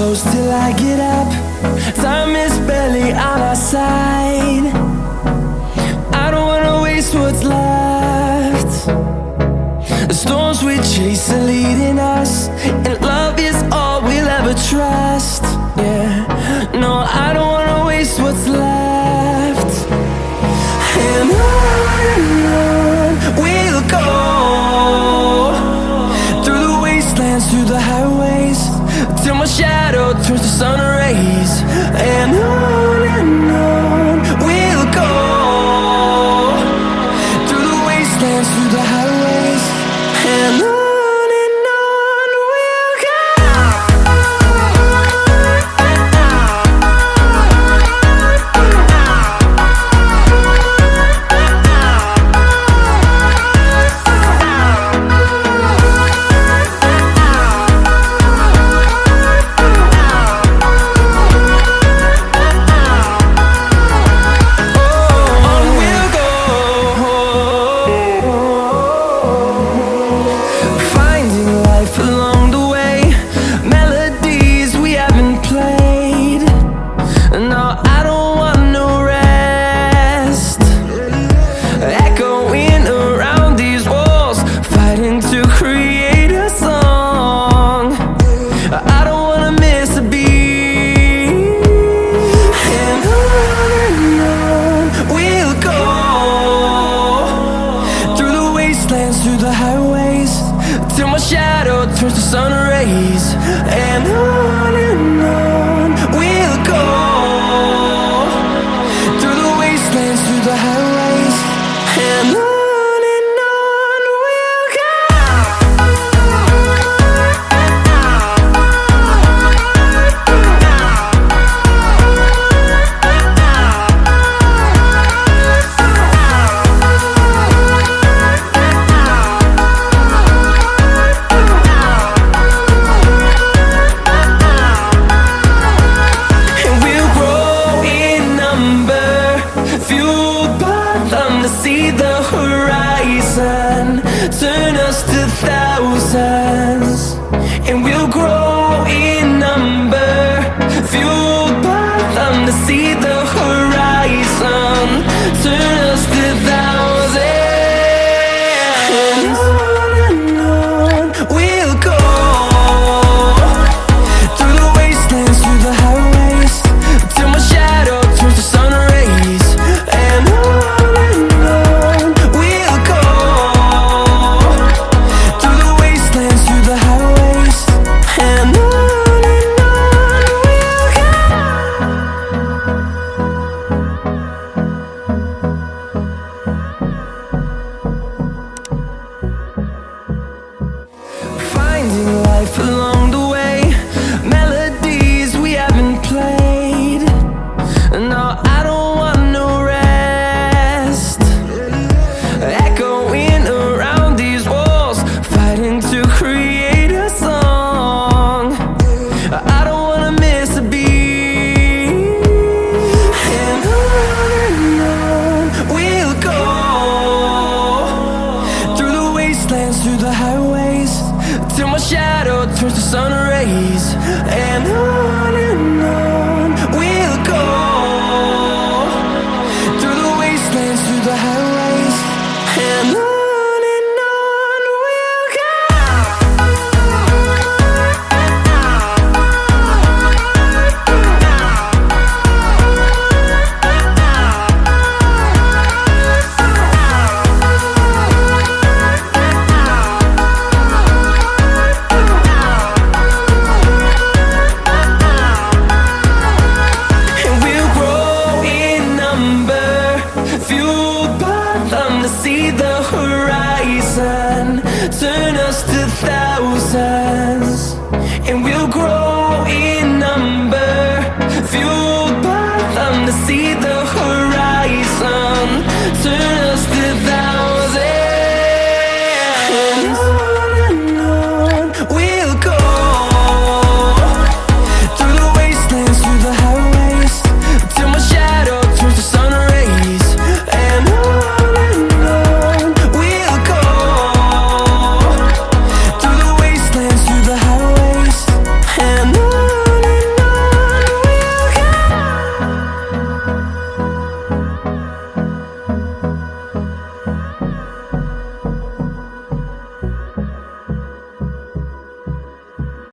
close till I get up. Time is barely on our side. I don't wanna waste what's left. The storms we chase are leading us, and love is all we'll ever trust. Yeah, no, I don't wanna waste what's left. And on we'll go, through the wastelands, through the highways, till my shadow turns to sun rays. And on we'll go, through the wastelands, through the highways, and on. Through the highways, till my shadow turns to sun rays. And on we'll go, through the wastelands, through the highways, and on. See the horizon turn us to thousands, and we'll grow in number, fueled by them to see the horizon.